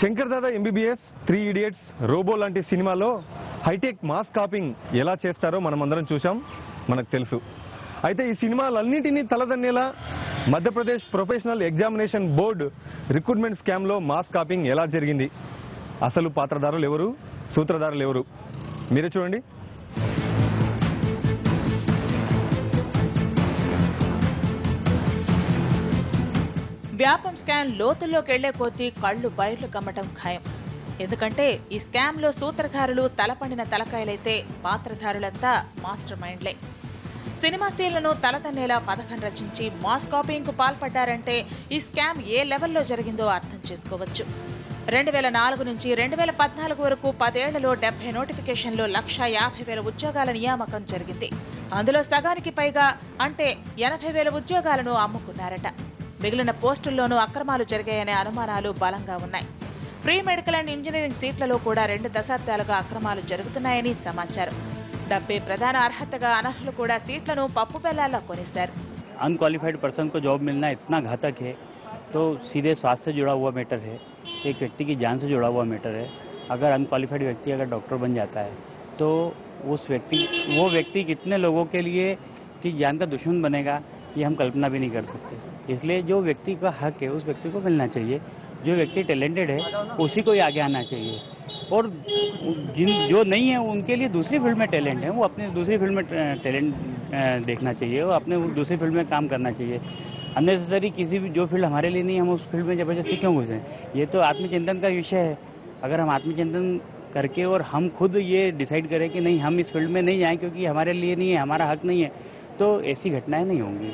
Shankar Dada MBBS, 3 idiots, robo లాంటి సినిమాలో hitech mass capping ఎలా చేస్తారో మనమందరం చూసాం, మనకు తెలుసు. అయితే ఈ సినిమాలన్నింటినీ తలదన్నేలా Madhya Pradesh professional examination board recruitment స్కామ్లో మాస్ కాపింగ్ ఎలా జరిగింది, అసలు పాత్రధారులు ఎవరు, సూత్రధారులు ఎవరు, మీరే చూడండి. వ్యాపం స్కామ్ లోతుల్లోకి వెళ్లే కొద్దీ కళ్లు బయర్లు కమ్మటం ఖాయం. ఎందుకంటే ఈ స్కామ్ లో సూత్రధారులు తలపండిన తలకాయలైతే పాత్రధారులంతా మాస్టర్ మైండ్లే. సినిమా సీన్లను తలతన్నేలా పథకం రచించి మాస్ కాపీయింగ్ కు పాల్పడ్డారంటే ఈ స్కామ్ ఏ లెవెల్లో జరిగిందో అర్థం చేసుకోవచ్చు. 2004 నుంచి 2014 వరకు 10 ఏళ్లలో 70 నోటిఫికేషన్లో 1,50,000 ఉద్యోగాల నియామకం జరిగింది. అందులో సగానికి పైగా అంటే 80,000 ఉద్యోగాలను అమ్ముకున్నారట. మిగిలిన పోస్టుల్లోనూ అక్రమాలు జరిగాయనే అనుమానాలు బలంగా ఉన్నాయి. ప్రీ మెడికల్ అండ్ ఇంజనీరింగ్ సీట్లలో కూడా 2 దశాబ్దాలుగా అక్రమాలు జరుగుతున్నాయని సమాచారం. డబ్బే ప్రధాన అర్హతగా అనర్హులు కూడా సీట్లను పప్పు బెల్లాల్లో కొనిశారు. अनक्वालिफाइड पर्सन को जॉब मिलना इतना घातक है, तो सीधे स्वास्थ्य से जुड़ा हुआ मैटर है, एक व्यक्ति की जान से जुड़ा हुआ मैटर है. अगर अनक्वालिफाइड व्यक्ति अगर डॉक्टर बन जाता है तो वो व्यक्ति कितने लोगों के लिए की जान का दुश्मन बनेगा, ये हम कल्पना भी नहीं कर सकते. इसलिए जो व्यक्ति का हक है उस व्यक्ति को मिलना चाहिए. जो व्यक्ति टैलेंटेड है उसी को ही आगे आना चाहिए. और जो नहीं है उनके लिए दूसरी फील्ड में टैलेंट है, वो अपने दूसरी फील्ड में टैलेंट देखना चाहिए और अपने दूसरी फील्ड में काम करना चाहिए. अननेसेसरी किसी भी जो फील्ड हमारे लिए नहीं, हम उस फील्ड में जबरदस्ती क्यों घुसें. ये तो आत्मचिंतन का विषय है. अगर हम आत्मचिंतन करके और हम खुद ये डिसाइड करें कि नहीं हम इस फील्ड में नहीं जाएं क्योंकि हमारे लिए नहीं है, हमारा हक नहीं है, तो ऐसी घटनाएं नहीं होंगी.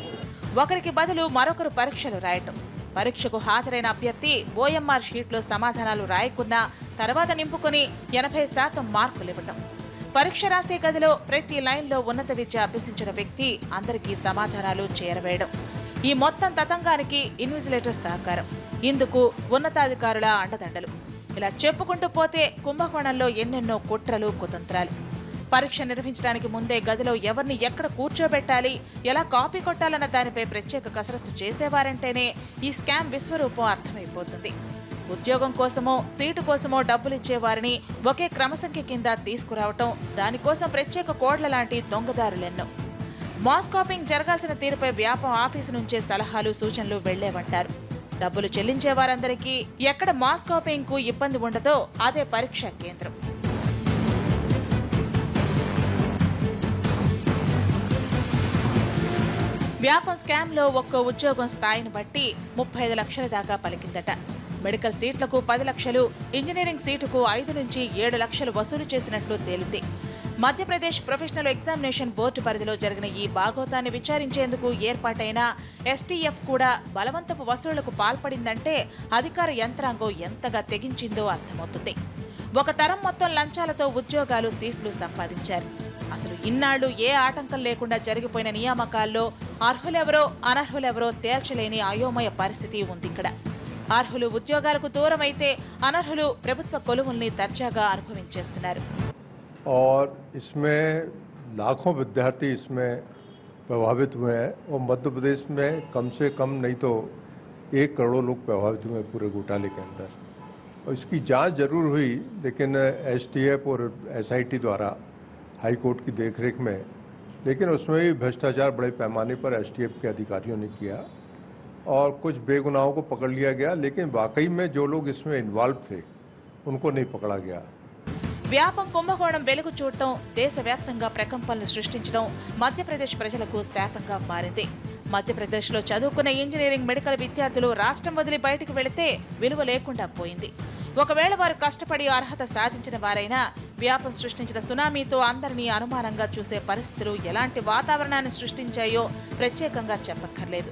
ఒకరికి బదులు మరొకరు పరీక్షలు రాయటం, పరీక్షకు హాజరైన అభ్యర్థి ఓఎంఆర్ షీట్లో సమాధానాలు రాయకున్నా తర్వాత నింపుకొని 80% మార్కులు ఇవ్వటం, పరీక్ష రాసే గదిలో ప్రతి లైన్లో ఉన్నత విద్య అభ్యసించిన వ్యక్తి అందరికీ సమాధానాలు చేరవేయడం, ఈ మొత్తం తతంగానికి ఇన్విజిలేటర్ సహకారం, ఇందుకు ఉన్నతాధికారుల అండదండలు, ఇలా చెప్పుకుంటూ పోతే కుంభకోణంలో ఎన్నెన్నో కుట్రలు కుతంత్రాలు. పరీక్ష నిర్వహించడానికి ముందే గదిలో ఎవరిని ఎక్కడ కూర్చోబెట్టాలి, ఎలా కాపీ కొట్టాలన్న దానిపై ప్రత్యేక కసరత్తు చేసేవారంటేనే ఈ స్కామ్ విశ్వరూపం అర్థమైపోతుంది. ఉద్యోగం కోసమో సీటు కోసమో డబ్బులిచ్చేవారిని ఒకే క్రమసంఖ్య కింద తీసుకురావటం, దానికోసం ప్రత్యేక కోడ్ల లాంటి దొంగదారులెన్నో. మాస్ కాపింగ్ జరగాల్సిన తీరుపై వ్యాపం ఆఫీసు నుంచే సలహాలు సూచనలు వెళ్లేవంటారు. డబ్బులు చెల్లించే వారందరికీ ఎక్కడ మాస్ కాపింగ్ కు ఇబ్బంది ఉండదో అదే పరీక్షా కేంద్రం. వ్యాపం స్కామ్ లో ఒక్కో ఉద్యోగం స్థాయిని బట్టి 35 లక్షల దాకా పలికిందట. మెడికల్ సీట్లకు 10 లక్షలు, ఇంజనీరింగ్ సీటుకు 5 నుంచి 7 లక్షలు వసూలు చేసినట్లు తేలింది. మధ్యప్రదేశ్ ప్రొఫెషనల్ ఎగ్జామినేషన్ బోర్డు పరిధిలో జరిగిన ఈ బాగోతాన్ని విచారించేందుకు ఏర్పాటైన ఎస్టీఎఫ్ కూడా బలవంతపు వసూళ్లకు పాల్పడిందంటే అధికార యంత్రాంగం ఎంతగా తెగించిందో అర్థమవుతుంది. ఒక తరం మొత్తం లంచాలతో ఉద్యోగాలు, సీట్లు సంపాదించారు. అసలు ఇన్నాళ్లు ఏ ఆటంకం లేకుండా జరిగిపోయిన నియామకాల్లో అర్హులెవరో అనర్హులెవరో తేల్చలేని అయోమయ పరిస్థితి ఉంది ఇక్కడ. అర్హులు ఉద్యోగాలకు దూరమైతే అనర్హులు ప్రభుత్వ కొలువుల్ని దర్జాగా అనుభవించేస్తున్నారు. और इसमें लाखों विद्यार्थी इसमें प्रभावित हुए हैं और मध्य प्रदेश में कम से कम नहीं तो 1 करोड़ लोग प्रभावित हुए पूरे घोटाले के अंदर. और इसकी जांच जरूर हुई, लेकिन एसटीएफ और एसआईटी द्वारा हाई कोर्ट की देखरेख में, लेकिन उसमें भी भ्रष्टाचार बड़े पैमाने पर एसटीएफ के अधिकारियों ने किया और कुछ बेगुनाहों को पकड़ लिया गया, लेकिन वाकई में जो लोग इसमें इन्वॉल्व थे उनको नहीं पकड़ा गया. వ్యాపం కుంభకోణం వెలుగు చూడటం, దేశవ్యాప్తంగా ప్రకంపనలు సృష్టించడం మధ్యప్రదేశ్ ప్రజలకు శాపంగా మారింది. మధ్యప్రదేశ్లో చదువుకున్న ఇంజనీరింగ్, మెడికల్ విద్యార్థులు రాష్ట్రం వదిలి బయటకు వెళితే విలువ లేకుండా పోయింది. ఒకవేళ వారు కష్టపడి అర్హత సాధించిన వారైనా వ్యాపం సృష్టించిన సునామీతో అందరినీ అనుమానంగా చూసే పరిస్థితులు ఎలాంటి వాతావరణాన్ని సృష్టించాయో ప్రత్యేకంగా చెప్పక్కర్లేదు.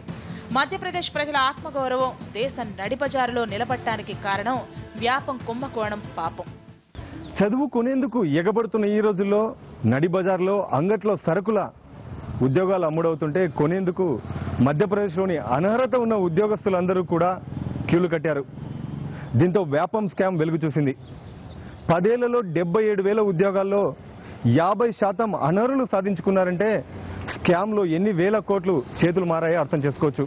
మధ్యప్రదేశ్ ప్రజల ఆత్మగౌరవం దేశం నడిబజారులో నిలబడటానికి కారణం వ్యాపం కుంభకోణం పాపం. చదువుకునేందుకు ఎగబడుతున్న ఈ రోజుల్లో నడి బజార్లో అంగట్లో సరుకుల ఉద్యోగాలు అమ్ముడవుతుంటే కొనేందుకు మధ్యప్రదేశ్లోని అనర్హత ఉన్న ఉద్యోగస్తులందరూ కూడా క్యూలు కట్టారు. దీంతో వ్యాపం స్కామ్ వెలుగు చూసింది. 10 ఏళ్లలో 77,000 ఉద్యోగాల్లో 50% అనర్హులు సాధించుకున్నారంటే స్కామ్లో ఎన్ని వేల కోట్లు చేతులు మారాయో అర్థం చేసుకోవచ్చు.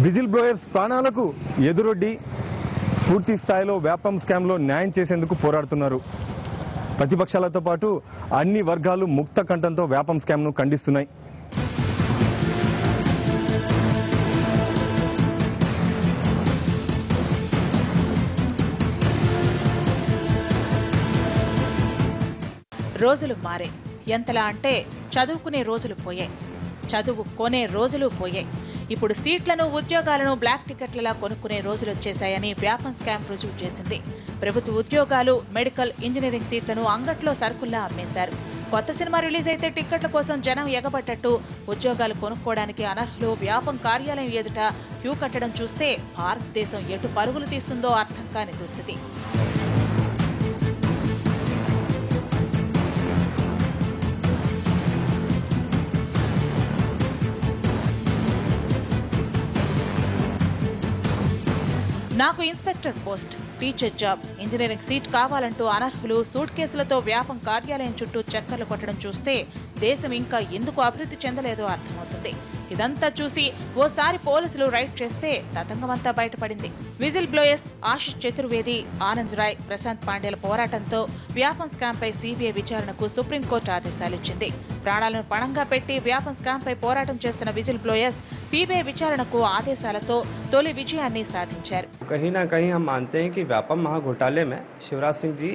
విజిల్ బ్లోయర్స్ ప్రాణాలకు ఎదురొడ్డి పూర్తి స్థాయిలో వ్యాపం స్కామ్లో న్యాయం చేసేందుకు పోరాడుతున్నారు. ప్రతిపక్షాలతో పాటు అన్ని వర్గాలు ముక్త కంఠంతో వ్యాపం స్కామ్ను ఖండిస్తున్నాయి. రోజులు మారే. ఎంతలా అంటే చదువుకునే రోజులు పోయాయి, చదువు కొనే రోజులు పోయాయి. ఇప్పుడు సీట్లను, ఉద్యోగాలను బ్లాక్ టికెట్లలా కొనుక్కునే రోజులు వచ్చేశాయని వ్యాపం స్కామ్ రుజువు చేసింది. ప్రభుత్వ ఉద్యోగాలు, మెడికల్, ఇంజనీరింగ్ సీట్లను అంగట్లో సరుకుల్లా అమ్మేశారు. కొత్త సినిమా రిలీజ్ అయితే టిక్కెట్ల కోసం జనం ఎగబడ్డట్టు ఉద్యోగాలు కొనుక్కోవడానికి అనర్హులు వ్యాపం కార్యాలయం ఎదుట క్యూ కట్టడం చూస్తే భారతదేశం ఎటు పరుగులు తీస్తుందో అర్థం కాని దుస్థితి. నాకు inspector post, teacher job, engineering seat కావాలంటూ అనర్హులు సూట్ కేసులతో వ్యాపం కార్యాలయం చుట్టూ చక్కర్లు కొట్టడం చూస్తే దేశం ఇంకా ఎందుకు అభివృద్ధి చెందలేదో అర్థమవుతుంది. ఇదంతా చూసి ఓసారి పోలీసులు రైడ్ చేస్తే తతంగమంతా బయటపడింది. విజిల్ బ్లోయర్స్ ఆశిష్ చతుర్వేది, ఆనంద్ రాయ్, ప్రశాంత్ పాండేల పోరాటంతో వ్యాపం స్కామ్పై సీబీఐ విచారణకు సుప్రీంకోర్టు ఆదేశాలిచ్చింది. ప్రాణాలను పణంగా పెట్టి వ్యాపం స్కామ్పై పోరాటం చేస్తున్న విజిల్ బ్లోయర్స్ सीबीआई विचारण को आदेशालतो तोली विजयाన్ని సాధించారు. कहीं ना कहीं हम मानते हैं कि व्यापम महाघोटाले में शिवराज सिंह जी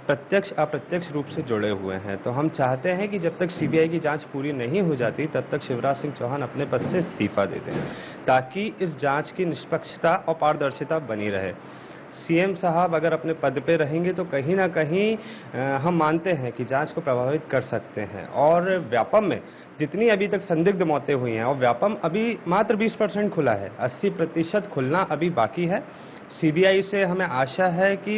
प्रत्यक्ष अप्रत्यक्ष रूप से जुड़े हुए हैं, तो हम चाहते हैं कि जब तक सीबीआई की जांच पूरी नहीं हो जाती तब तक शिवराज सिंह चौहान अपने पद से इस्तीफा दे दें, ताकि इस जांच की निष्पक्षता और पारदर्शिता बनी रहे। सीएम साहब अगर अपने पद पे रहेंगे तो कहीं ना कहीं हम मानते हैं कि जांच को प्रभावित कर सकते हैं। और व्यापम में जितनी अभी तक संदिग्ध मौतें हुई हैं और व्यापम अभी मात्र 20% खुला है, 80% खुलना अभी बाकी है। सीबीआई से हमें आशा है कि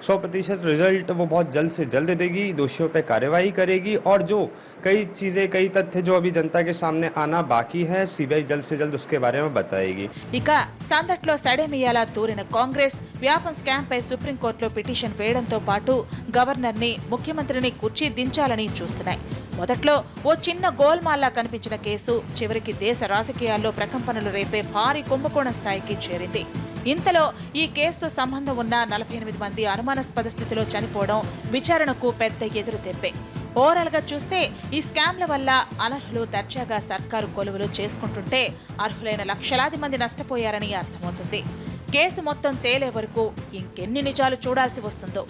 100% रिजल्ट वो बहुत जल्द से जल्द देगी, दोषियों पर कार्रवाई करेगी और जो कई चीजें कई तथ्य जो अभी जनता के सामने आना बाकी है सीबीआई जल्द से जल्द उसके बारे में बताएगी। ఇక సందట్లో సడేమియాలా తూరిన కాంగ్రెస్ వ్యాపం స్కామ్ పై సుప్రీం కోర్టులో పిటిషన్ వేయడంతో పాటు గవర్నర్ ని ముఖ్యమంత్రిని కుర్చీ దించాలని చూస్తున్నాయి. మొదట్లో ఓ చిన్న గోల్మాల్లా కనిపించిన కేసు చివరికి దేశ రాజకీయాల్లో ప్రకంపనలు రేపే భారీ కుంభకోణ స్థాయికి చేరింది. ఇంతలో ఈ కేసుతో సంబంధం ఉన్న 48 మంది అనుమానాస్పద స్థితిలో చనిపోవడం విచారణకు పెద్ద ఎదురు దెబ్బే. ఓవరాల్ గా చూస్తే ఈ స్కామ్ల వల్ల అనర్హులు దర్జాగా సర్కారు కొలువులు చేసుకుంటుంటే అర్హులైన లక్షలాది మంది నష్టపోయారని అర్థమవుతుంది. కేసు మొత్తం తేలే వరకు ఇంకెన్ని నిజాలు చూడాల్సి వస్తుందో.